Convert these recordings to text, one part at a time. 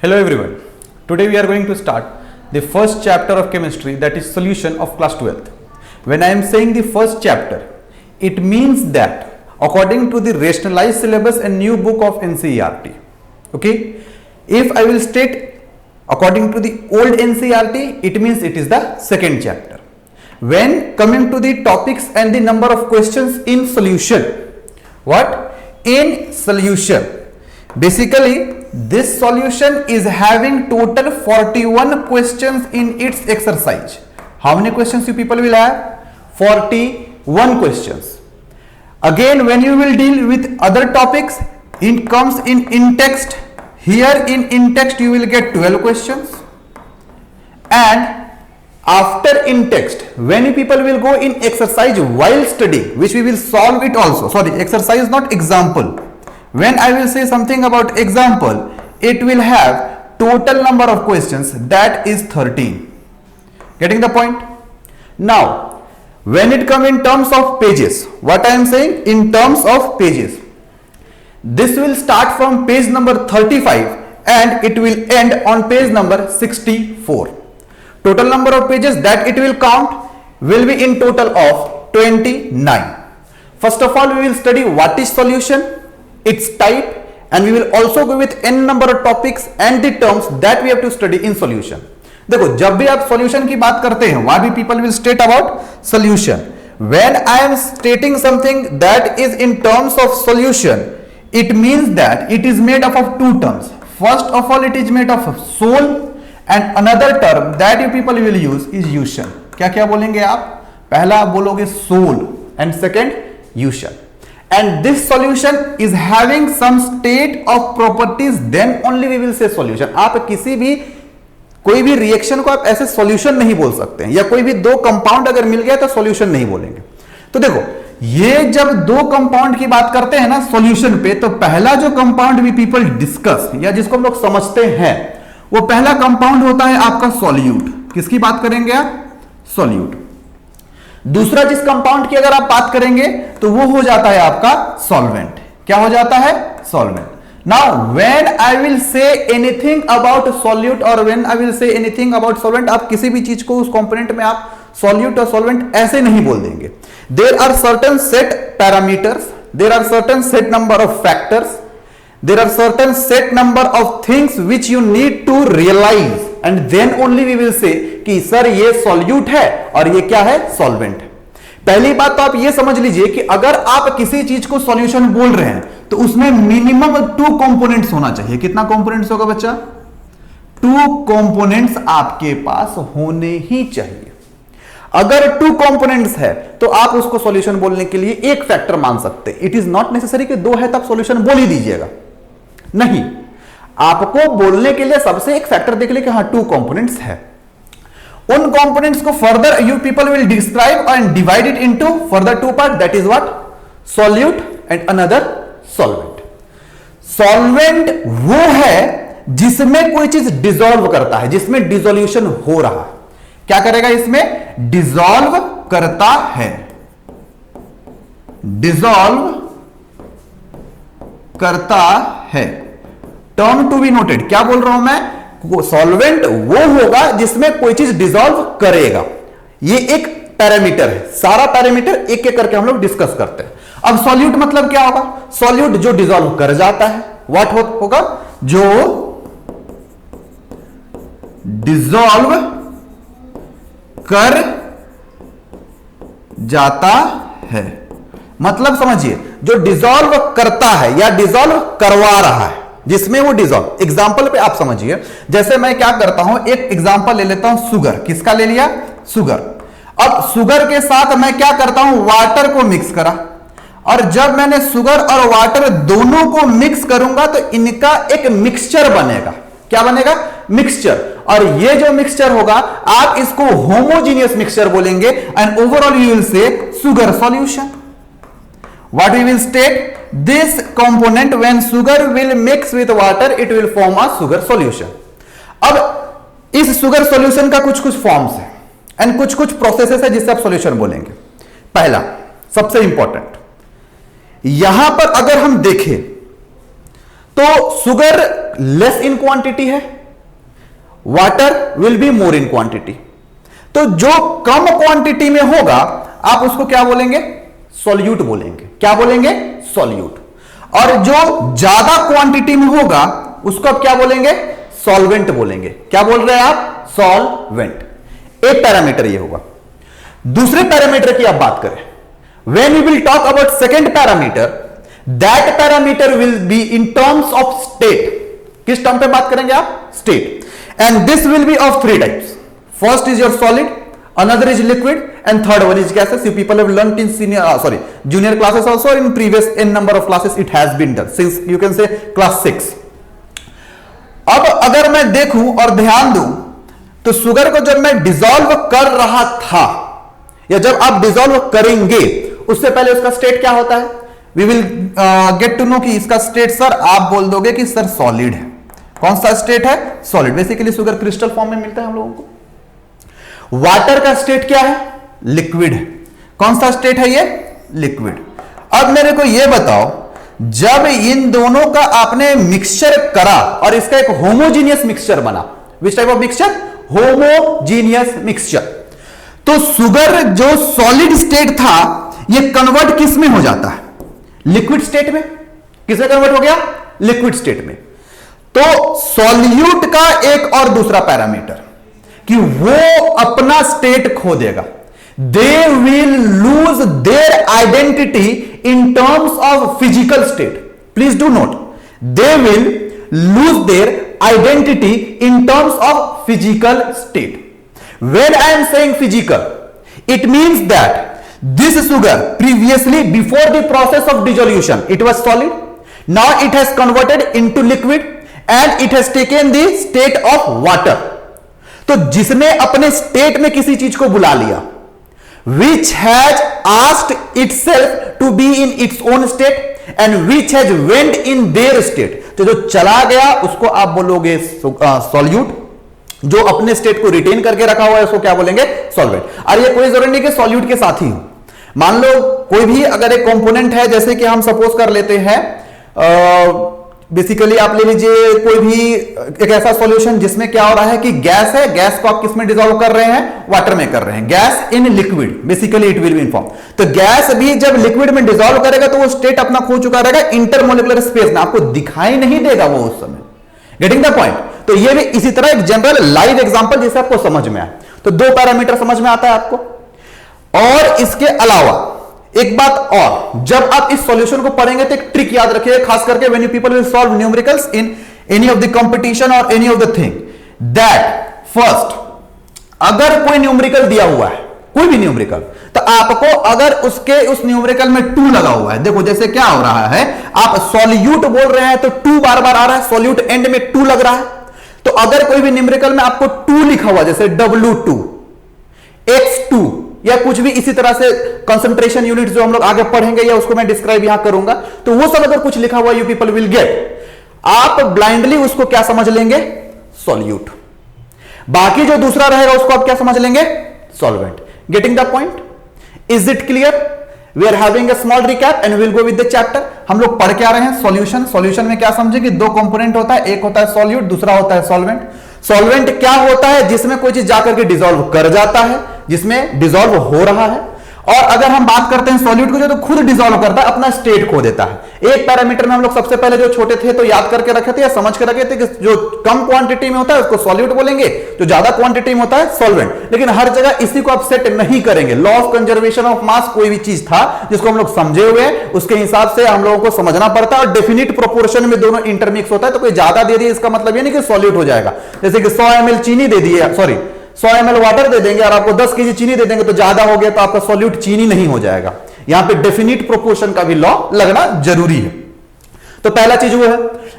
Hello everyone. Today we are going to start the first chapter of chemistry, that is solution of class 12th. When I am saying the first chapter, it means that according to the rationalized syllabus and new book of NCERT. Okay. If I will state according to the old NCERT, it means it is the second chapter. When coming to the topics and the number of questions in solution, what? In solution. Basically, this solution is having total 41 questions in its exercise. How many questions you people will have? 41 questions. Again, when you will deal with other topics, it comes in text. Here in text you will get 12 questions. And after in text, when you people will go in exercise while studying, which we will solve it also. Sorry, exercise not example. When I will say something about example, it will have total number of questions, that is 13. Getting the point? Now, when it come in terms of pages, what I am saying in terms of pages, this will start from page number 35 and it will end on page number 64. Total number of pages that it will count will be in total of 29. First of all, we will study what is solution, its type, and we will also go with n number of topics and the terms that we have to study in solution. देखो, जब भी आप solution की बात करते हैं, what we people will state about solution. When I am stating something that is in terms of solution, it means that it is made up of two terms. First of all, it is made up of sol, and another term that you people will use is ution. क्या क्या बोलेंगे आप? पहला आप बोलोगे sol and second ution. And this solution is having some state of properties, then only we will say solution. आप किसी भी कोई भी रिएक्शन को आप ऐसे सॉल्यूशन नहीं बोल सकते हैं, या कोई भी दो कंपाउंड अगर मिल गया तो सॉल्यूशन नहीं बोलेंगे. तो देखो, ये जब दो कंपाउंड की बात करते हैं ना सॉल्यूशन पे, तो पहला जो कंपाउंड वी पीपल डिस्कस या जिसको हम लोग समझते हैं, वो पहला कंपाउंड होता है आपका सॉल्यूट. किसकी बात करेंगे आप? सॉल्यूट. दूसरा जिस कंपाउंड की अगर आप बात करेंगे तो वो हो जाता है आपका सॉल्वेंट. क्या हो जाता है? Solvent. Now when I will say anything about solute और when I will say anything about solvent, आप किसी भी चीज को उस कंपोनेंट में आप सॉल्यूट और सॉल्वेंट ऐसे नहीं बोल देंगे. There are certain set parameters, there are certain set number of factors, there are certain set number of things which you need to realize and then only we will say कि sir ये solute है और ये क्या है? solvent. पहली बात तो आप ये समझ लीजिए कि अगर आप किसी चीज को solution बोल रहे हैं तो उसमें मिनिमम 2 कंपोनेंट्स होना चाहिए. कितना कंपोनेंट्स होगा बच्चा? 2 कंपोनेंट्स आपके पास होने ही चाहिए. अगर 2 कंपोनेंट्स है तो आप उसको सॉल्यूशन बोलने के लिए एक फैक्टर मान सकते हैं. इट इज नॉट नेसेसरी कि 2 है तब सॉल्यूशन बोल ही दीजिएगा. नहीं, आपको बोलने के लिए सबसे एक फैक्टर देख ले कि हाँ 2 कंपोनेंट्स है. उन कंपोनेंट्स को further you people will describe and divide it into further 2 part, that is what? Solute and another solvent. Solvent वो है जिसमें कोई चीज डिसॉल्व करता है, जिसमें डिसोल्यूशन हो रहा है. क्या करेगा? इसमें डिसॉल्व करता है. डिसॉल्व करता है. Term to be noted. क्या बोल रहा हूं मैं? सॉल्वेंट वो होगा जिसमें कोई चीज डिसॉल्व करेगा. ये एक पैरामीटर है. सारा पैरामीटर एक एक करके हम लोग डिस्कस करते हैं. अब सॉल्यूट मतलब क्या होगा? सॉल्यूट जो डिसॉल्व कर जाता है. व्हाट होगा? जो डिसॉल्व कर जाता है. मतलब समझिए, जो डिसॉल्व करता है या डिसॉल्व करवा रहा है, जिसमें वो डिसॉल्व. एग्जांपल पे आप समझिए, जैसे मैं क्या करता हूं, एक एग्जांपल ले लेता हूं. सुगर. किसका ले लिया? सुगर. अब सुगर के साथ मैं क्या करता हूं? वाटर को मिक्स करा. और जब मैंने सुगर और वाटर दोनों को मिक्स करूंगा तो इनका एक मिक्सचर बनेगा. क्या बनेगा? मिक्सचर. और ये जो मिक्सचर होगा आप इसको होमोजीनियस मिक्सचर बोलेंगे and overall you will say sugar solution. What we will state? This component when sugar will mix with water it will form a sugar solution. अब इस sugar solution का कुछ कुछ फॉर्म्स है एंड कुछ कुछ processes है जिससे आप सॉल्यूशन बोलेंगे. पहला सबसे इंपॉर्टेंट, यहां पर अगर हम देखें तो सुगर लेस इन क्वांटिटी है, water will be more in quantity. तो जो कम क्वांटिटी में होगा आप उसको क्या बोलेंगे? सॉल्यूट बोलेंगे। क्या बोलेंगे? सॉल्यूट। और जो ज्यादा क्वांटिटी में होगा उसको आप क्या बोलेंगे? सॉल्वेंट बोलेंगे। क्या बोल रहे हैं आप? सॉल्वेंट। एक पैरामीटर ये होगा। दूसरे पैरामीटर की आप बात करें, when we will talk about second parameter, that parameter will be in terms of state। किस टर्म पे बात करेंगे आप? state। and this will be of three types। first is your solid, another is liquid, and third one is gases। you people have learnt in junior classes also, in previous n number of classes it has been done since you can say class 6। अब अगर मैं देखूं और ध्यान दूं तो sugar को जब मैं डिसॉल्व कर रहा था या जब आप डिसॉल्व करेंगे उससे पहले उसका स्टेट क्या होता है? We will get to know कि इसका स्टेट सर आप बोल दोगे कि सर सॉलिड है। कौन सा स्टेट है? Solid. Basically sugar crystal form में मिलता है हम लोगों को। वाटर का स्टेट क्या है? लिक्विड है। कौन सा स्टेट है ये? लिक्विड। अब मेरे को ये बताओ, जब इन दोनों का आपने मिक्सचर करा और इसका एक होमोजीनियस मिक्सचर बना, which type of mixture? Homogeneous mixture. तो शुगर जो सॉलिड स्टेट था ये कन्वर्ट किस में हो जाता है? लिक्विड स्टेट में। किसमें कन्वर्ट हो गया? लिक्विड स्टेट में। तो सॉल्यूट का एक और दूसरा पैरामीटर कि वो अपना स्टेट खो देगा। They will lose their identity in terms of physical state. Please do not, they will lose their identity in terms of physical state. When I am saying physical, it means that this sugar previously before the process of dissolution it was solid, now it has converted into liquid and it has taken the state of water। तो जिसने अपने state में किसी चीज को बुला लिया, which has asked itself to be in its own state and which has went in their state, तो जो चला गया उसको आप बोलोगे सॉल्यूट। जो अपने स्टेट को रिटेन करके रखा हुआ है उसको क्या बोलेंगे? सॉल्वेंट। और ये कोई जरूरी नहीं कि सॉल्यूट के साथ ही हो। मान लो कोई भी अगर एक कंपोनेंट है, जैसे कि हम सपोज कर लेते हैं बेसिकली आप ले लीजिए कोई भी एक ऐसा सॉल्यूशन जिसमें क्या हो रहा है कि गैस है, गैस को आप किस में डिसॉल्व कर रहे हैं? वाटर में कर रहे हैं। Gas in liquid, basically it will be in form. तो गैस भी जब लिक्विड में डिसॉल्व करेगा तो वो स्टेट अपना खो चुका रहेगा इंटरमोलिकुलर स्पेस में, आपको दिखाई नहीं देगा वो उस समय। Getting the point? तो ये भी इसी तरह एक जनरल लाइव एग्जांपल जिसे आपको समझ में आए। तो दो पैरामीटर समझ में आता है आपको। और इसके अलावा एक बात और, जब आप इस सॉल्यूशन को पढ़ेंगे तो एक ट्रिक याद रखिएगा, खास करके when you people will solve numericals in any of the competition और any of the thing, that first अगर कोई न्यूमेरिकल दिया हुआ है, कोई भी न्यूमेरिकल, तो आपको अगर उसके उस न्यूमेरिकल में 2 लगा हुआ है, देखो जैसे क्या हो रहा है, आप सॉल्यूट बोल रहे हैं तो 2 बार बार आ रहा है, सॉल्यूट एंड में 2 लग रहा है। तो अगर कोई भी न्यूमेरिकल में आपको 2 लिखा हुआ, जैसे W2, X2 या कुछ भी इसी तरह से कंसंट्रेशन यूनिट जो हम लोग आगे पढ़ेंगे या उसको मैं डिस्क्राइब यहां करूंगा, तो वो सब अगर कुछ लिखा हुआ यू पीपल विल गेट, आप ब्लाइंडली उसको क्या समझ लेंगे? सॉल्यूट। बाकी जो दूसरा रहेगा उसको आप क्या समझ लेंगे? Solvent. Getting the point? Is it clear? We are having a small recap and will go with the chapter. हम लोग पढ़ के आ रहे हैं सॉल्यूशन। सॉल्यूशन में क्या समझे कि 2 कंपोनेंट होता है, एक होता है सॉल्यूट, दूसरा होता है सॉल्वेंट। सॉल्वेंट क्या होता है? जिसमें कोई चीज जाकर के डिसॉल्व कर जाता है, जिसमें डिसॉल्व हो रहा है। और अगर हम बात करते हैं सॉल्यूट को, जो तो खुद डिसॉल्व करता है, अपना स्टेट खो देता है। एक पैरामीटर में हम लोग सबसे पहले जो छोटे थे तो याद करके रखे थे या समझ के रखे थे कि जो कम क्वांटिटी में होता है उसको सॉल्यूट बोलेंगे, जो ज्यादा क्वांटिटी में होता है सॉल्वेंट। लेकिन हर जगह इसी को आप सेट नहीं करेंगे। Law of conservation of mass कोई भी चीज था जिसको हम लोग समझे हुए हैं, उसके हिसाब से हम लोगों को समझना पड़ता है। और डेफिनिट प्रोपोर्शन में दोनों इंटरमिक्स होता है। तो कोई ज्यादा दे दिए इसका मतलब ये नहीं कि सॉल्यूट हो जाएगा। जैसे कि 100 ml चीनी दे दिए, 100 ml वाटर दे देंगे और आपको 10 kg चीनी दे देंगे तो ज्यादा हो गया तो आपका सॉल्यूट चीनी नहीं हो जाएगा। यहां पे डेफिनिट प्रोपोर्शन का भी लॉ लगना जरूरी है। तो पहला चीज वो है।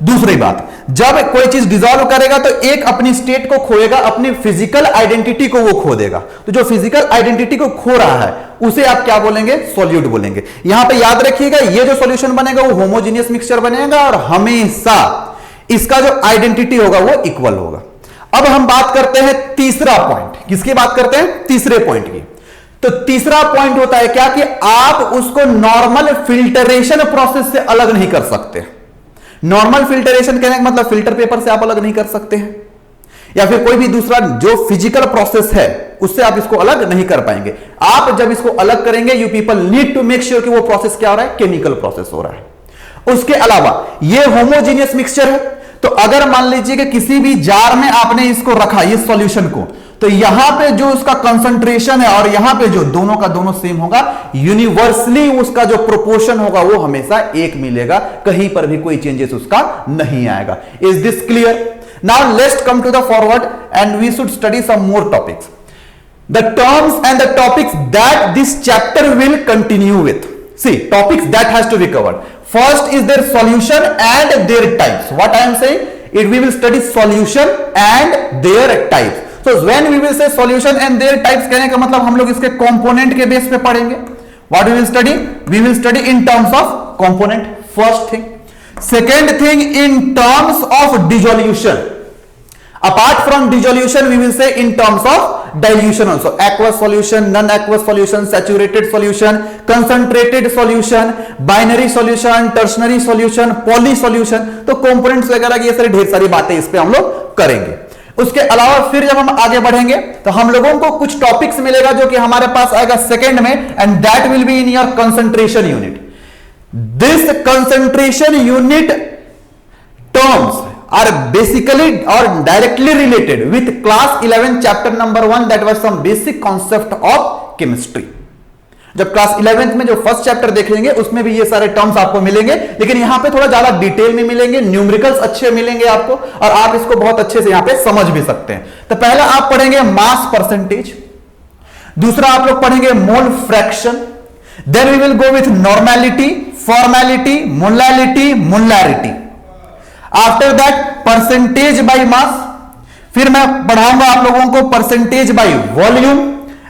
दूसरी बात, जब कोई चीज डिसॉल्व करेगा तो एक अपनी स्टेट को खोएगा, अपनी फिजिकल आइडेंटिटी को वो खो देगा। तो जो फिजिकल आइडेंटिटी को खो रहा है उसे आप क्या बोलेंगे? सॉल्यूट बोलेंगे। यहां पे याद रखिएगा ये जो सॉल्यूशन बनेगा वो होमोजेनियस मिक्सचर बनेगा और हमेशा इसका जो आइडेंटिटी होगा वो इक्वल होगा। अब हम बात करते हैं तीसरा पॉइंट। किसकी बात करते हैं? तीसरे पॉइंट की। तो तीसरा पॉइंट होता है क्या कि आप उसको नॉर्मल फिल्टरेशन प्रोसेस से अलग नहीं कर सकते। नॉर्मल फिल्टरेशन कहने का मतलब फिल्टर पेपर से आप अलग नहीं कर सकते हैं, या फिर कोई भी दूसरा जो फिजिकल प्रोसेस है उससे आप इसको अलग नहीं कर पाएंगे। आप जब इसको अलग करेंगे, you people need to make sure कि वो प्रोसेस क्या हो रहा है, केमिकल प्रोसेस हो रहा है। उसके अलावा ये होमोजीनियस मिक्सचर है, तो अगर मान लीजिए कि किसी भी जार में आपने इसको रखा, ये सॉल्यूशन को, तो यहां पे जो उसका कंसंट्रेशन है और यहां पे जो दोनों का दोनों सेम होगा, यूनिवर्सली उसका जो प्रोपोर्शन होगा वो हमेशा एक मिलेगा, कहीं पर भी कोई चेंजेस उसका नहीं आएगा। Is this clear? Now let's come to the forward and we should study some more topics, the terms and the topics that this chapter will continue with. See, topics that has to be covered. First is their solution and their types. What I am saying? We will study solution and their types. So when we will say solution and their types, कहने का मतलब हम लोग इसके component के base पे पढ़ेंगे. What we will study? We will study in terms of component. First thing. Second thing, in terms of dissolution. Apart from dissolution, we will say in terms of dilution also. Aqueous solution, non-aqueous solution, saturated solution, concentrated solution, binary solution, tertiary solution, poly solution. तो components वगैरह की ये सारी ढेर सारी बातें इस पे हम लोग करेंगे। उसके अलावा फिर जब हम आगे बढ़ेंगे तो हम लोगों को कुछ टॉपिक्स मिलेगा जो कि हमारे पास आएगा सेकेंड में, and that will be in your concentration unit. This concentration unit terms are basically or directly related with class 11 chapter number 1, that was some basic concept of chemistry. जब क्लास 11th में जो first chapter देखेंगे उसमें भी ये सारे terms आपको मिलेंगे, लेकिन यहां पे थोड़ा ज्यादा डिटेल में मिलेंगे, न्यूमेरिकल्स अच्छे मिलेंगे आपको, और आप इसको बहुत अच्छे से यहां पे समझ भी सकते हैं. तो पहला आप पढ़ेंगे मास परसेंटेज, दूसरा आप लोग पढ़ेंगे mole fraction, then we will go with normality, formality, molality, molarity. After that percentage by mass, फिर मैं पढ़ाऊंगा आप लोगों को percentage by volume,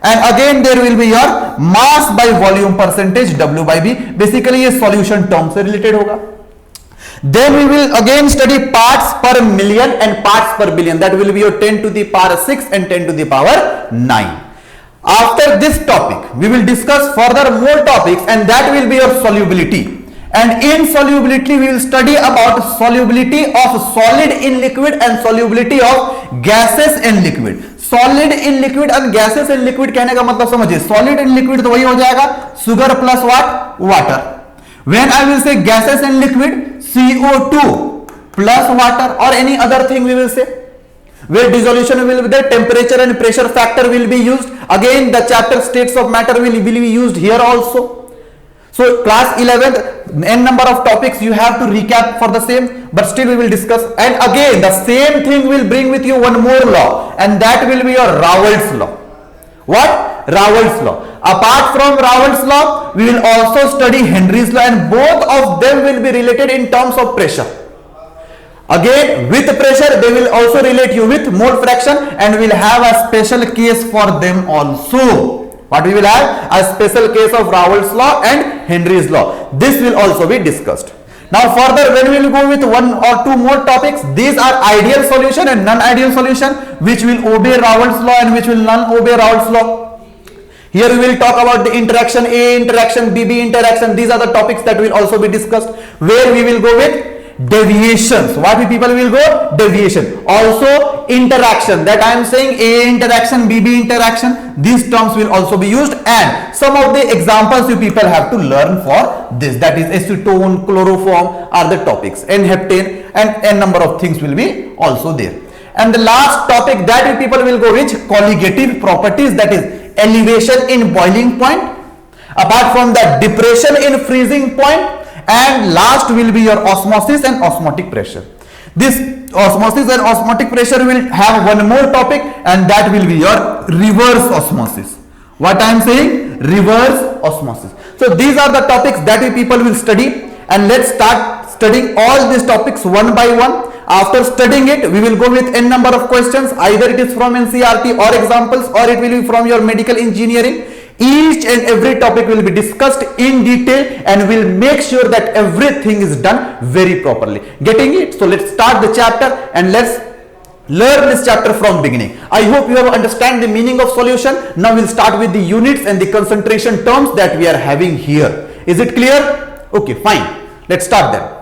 and again there will be your mass by volume percentage, W by B. Basically ये solution term से related होगा. Then we will again study parts per million and parts per billion, that will be your 10 to the power 6 and 10 to the power 9. After this topic we will discuss further more topics, and that will be your solubility. And in solubility we will study about solubility of solid in liquid and solubility of gases in liquid. Solid in liquid and gases in liquid कहने का मतलब समझिए, solid in liquid तो वही हो जाएगा sugar plus what? Water. When I will say gases in liquid, CO2 plus water or any other thing we will say. Where dissolution will be there, temperature and pressure factor will be used. Again the chapter states of matter will be used here also. So class 11th, n number of topics you have to recap for the same, but still we will discuss. And again the same thing will bring with you one more law, and that will be your Raoult's law. What? Raoult's law. Apart from Raoult's law, we will also study Henry's law, and both of them will be related in terms of pressure. Again with pressure they will also relate you with mole fraction, and we will have a special case for them also. What we will have? A special case of Raoult's law and Henry's law. This will also be discussed. Now further when we will go with one or two more topics, these are ideal solution and non-ideal solution, which will obey Raoult's law and which will not obey Raoult's law. Here we will talk about the interaction A interaction, BB interaction. These are the topics that will also be discussed, where we will go with deviations. What we people will go? Deviation. Also interaction, that I am saying A interaction, BB interaction, these terms will also be used, and some of the examples you people have to learn for this, that is acetone, chloroform are the topics, and heptane, and n number of things will be also there. And the last topic that you people will go with colligative properties, that is elevation in boiling point, apart from that depression in freezing point, and last will be your osmosis and osmotic pressure. This osmosis and osmotic pressure will have one more topic, and that will be your reverse osmosis. What I am saying? Reverse osmosis. So these are the topics that we people will study, and let's start studying all these topics one by one. After studying it, we will go with n number of questions, either it is from NCERT or examples, or it will be from your medical engineering. Each and every topic will be discussed in detail, and we'll make sure that everything is done very properly. Getting it? So let's start the chapter and let's learn this chapter from beginning. I hope you have understand the meaning of solution. Now we'll start with the units and the concentration terms that we are having here. Is it clear? Okay, fine. Let's start then.